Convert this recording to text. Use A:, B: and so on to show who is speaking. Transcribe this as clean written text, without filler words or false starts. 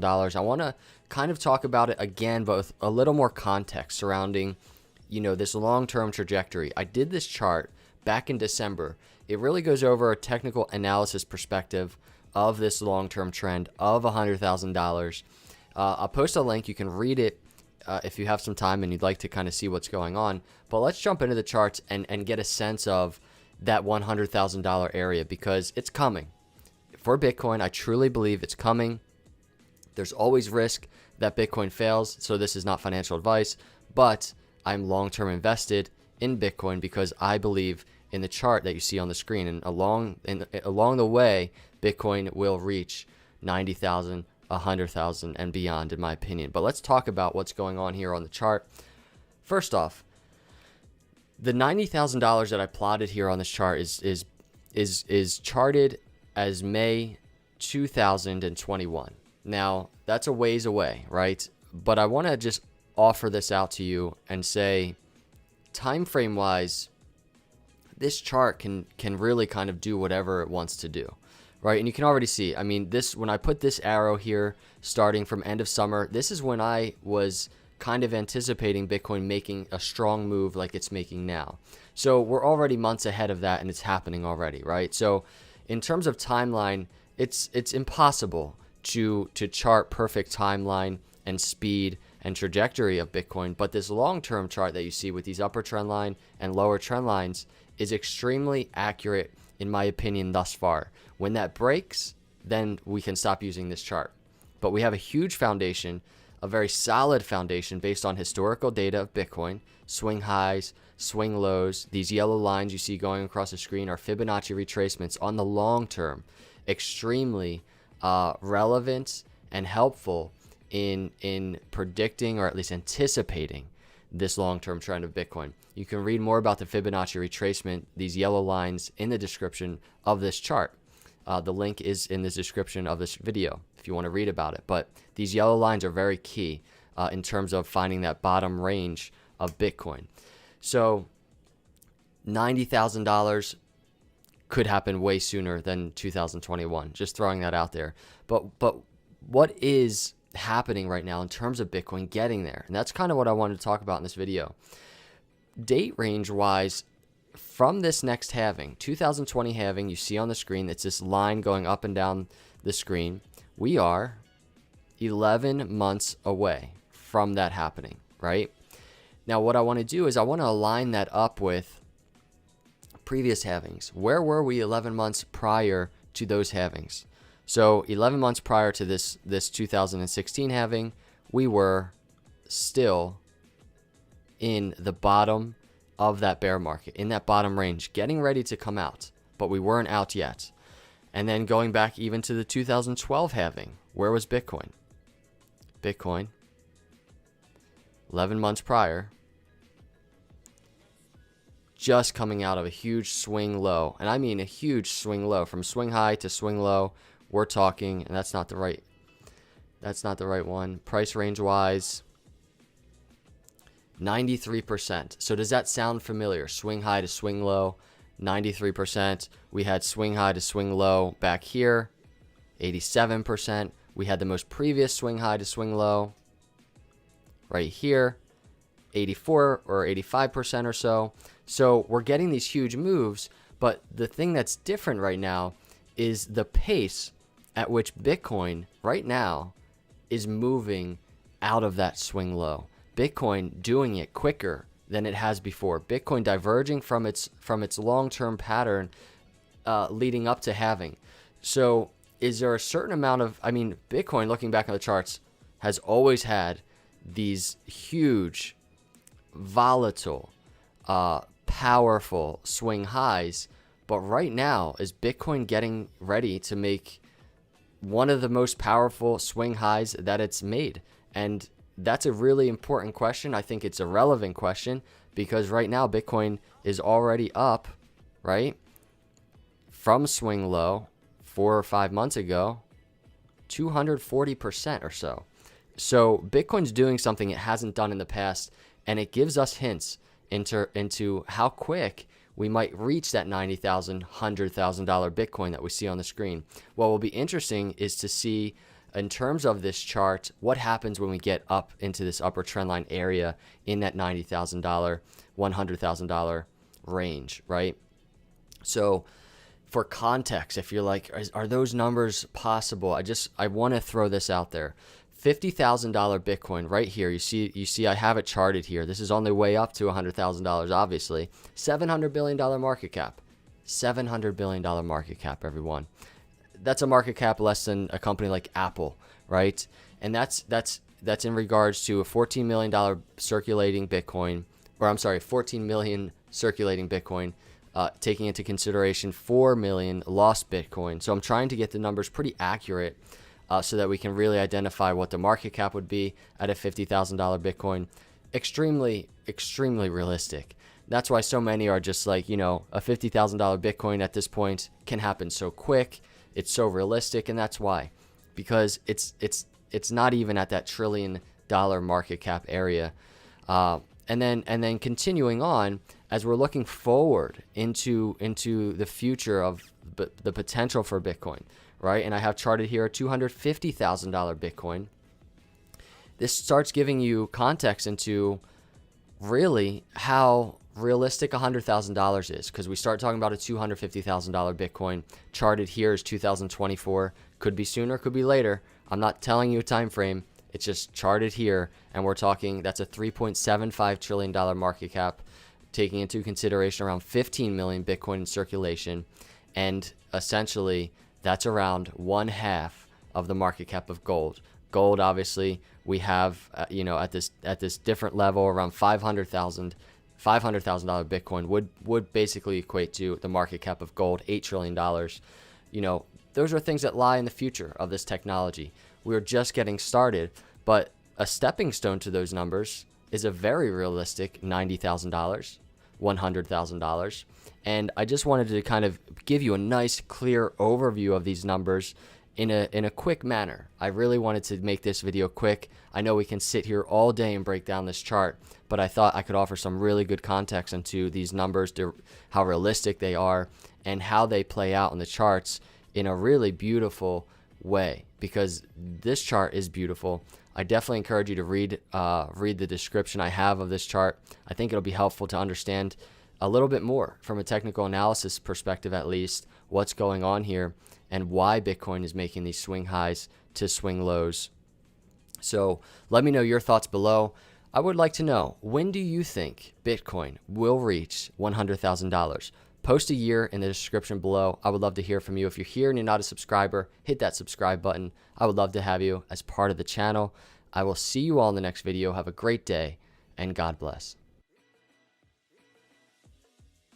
A: I want to kind of talk about it again, but with a little more context surrounding, this long-term trajectory. I did this chart back in December. It really goes over a technical analysis perspective of this long-term trend of $100,000. I'll post a link. You can read it if you have some time and you'd like to kind of see what's going on. But let's jump into the charts and get a sense of that $100,000 area, because it's coming. For Bitcoin, I truly believe it's coming. There's always risk that Bitcoin fails, so this is not financial advice, but I'm long-term invested in Bitcoin because I believe in the chart that you see on the screen, and along the way, Bitcoin will reach 90,000, 100,000, and beyond, in my opinion. But let's talk about what's going on here on the chart. First off, the $90,000 that I plotted here on this chart is charted as May 2021. Now, that's a ways away, right? But I want to just offer this out to you and say, time frame wise, this chart can really kind of do whatever it wants to do, right? And you can already see, I mean, when I put this arrow here starting from end of summer, this is when I was kind of anticipating Bitcoin making a strong move like it's making now. So we're already months ahead of that, and it's happening already, right? So in terms of timeline, it's impossible to chart perfect timeline and speed and trajectory of Bitcoin, but this long-term chart that you see with these upper trend line and lower trend lines is extremely accurate, in my opinion, thus far. When that breaks, then we can stop using this chart. But we have a huge foundation, a very solid foundation based on historical data of Bitcoin, swing highs, swing lows. These yellow lines you see going across the screen are Fibonacci retracements on the long term. Extremely relevant and helpful in predicting, or at least anticipating, this long-term trend of Bitcoin. You can read more about the Fibonacci retracement, these yellow lines, in the description of this chart. The link is in the description of this video if you want to read about it. But these yellow lines are very key in terms of finding that bottom range of Bitcoin. So $90,000 could happen way sooner than 2021. Just throwing that out there. But what is happening right now in terms of Bitcoin getting there? And that's kind of what I wanted to talk about in this video. Date range wise, from this next halving, 2020 halving, you see on the screen, it's this line going up and down the screen. We are 11 months away from that happening, right? Now, what I want to do is I want to align that up with previous halvings. Where were we 11 months prior to those halvings? So 11 months prior to this 2016 halving, we were still in the bottom of that bear market, in that bottom range, getting ready to come out, but we weren't out yet. And then going back even to the 2012 halving, where was Bitcoin? Bitcoin, 11 months prior, just coming out of a huge swing low. And I mean a huge swing low. From swing high to swing low, we're talking, and that's not the right one. Price range wise, 93%. So does that sound familiar? Swing high to swing low, 93%. We had swing high to swing low back here, 87%. We had the most previous swing high to swing low right here, 84 or 85% or so. So we're getting these huge moves, but the thing that's different right now is the pace at which Bitcoin right now is moving out of that swing low. Bitcoin doing it quicker than it has before. Bitcoin diverging from its long-term pattern leading up to halving. So is there a certain amount of, Bitcoin, looking back on the charts, has always had these huge, volatile, powerful swing highs. But right now, is Bitcoin getting ready to make one of the most powerful swing highs that it's made? And that's a really important question. I think it's a relevant question because right now Bitcoin is already up, right, from swing low 4 or 5 months ago, 240% or so. So Bitcoin's doing something it hasn't done in the past, and it gives us hints into how quick we might reach that $90,000, $100,000 Bitcoin that we see on the screen. What will be interesting is to see in terms of this chart, what happens when we get up into this upper trend line area in that $90,000, $100,000 range, right? So for context, if you're like, are those numbers possible? I want to throw this out there. $50,000 Bitcoin right here. You see I have it charted here. This is on the way up to $100,000, obviously. $700 billion market cap. $700 billion market cap, everyone. That's a market cap less than a company like Apple, right? And that's in regards to a $14 million circulating Bitcoin, or I'm sorry, 14 million circulating Bitcoin, taking into consideration 4 million lost Bitcoin. So I'm trying to get the numbers pretty accurate so that we can really identify what the market cap would be at a $50,000 Bitcoin. Extremely, extremely realistic. That's why so many are just like, a $50,000 Bitcoin at this point can happen so quick. It's so realistic, and that's why, because it's not even at that $1 trillion market cap area. And then continuing on, as we're looking forward into the future of the potential for Bitcoin, right? And I have charted here a $250,000 Bitcoin. This starts giving you context into really how realistic $100,000 is, because we start talking about a $250,000 Bitcoin. Charted here is 2024. Could be sooner, could be later. I'm not telling you a time frame. It's just charted here, and we're talking that's a $3.75 trillion market cap, taking into consideration around 15 million Bitcoin in circulation, and essentially that's around 1/2 of the market cap of gold. Gold, obviously, we have at this different level around $500,000 Bitcoin would basically equate to the market cap of gold, $8 trillion. Those are things that lie in the future of this technology. We're just getting started, but a stepping stone to those numbers is a very realistic $90,000, $100,000. And I just wanted to kind of give you a nice, clear overview of these numbers in a quick manner. I really wanted to make this video quick. I know we can sit here all day and break down this chart, but I thought I could offer some really good context into these numbers, how realistic they are, and how they play out in the charts in a really beautiful way, because this chart is beautiful. I definitely encourage you to read the description I have of this chart. I think it'll be helpful to understand a little bit more from a technical analysis perspective, at least, what's going on here and why Bitcoin is making these swing highs to swing lows. So let me know your thoughts below. I would like to know, when do you think Bitcoin will reach $100,000? Post a year in the description below. I would love to hear from you. If you're here and you're not a subscriber, hit that subscribe button. I would love to have you as part of the channel. I will see you all in the next video. Have a great day, and God bless.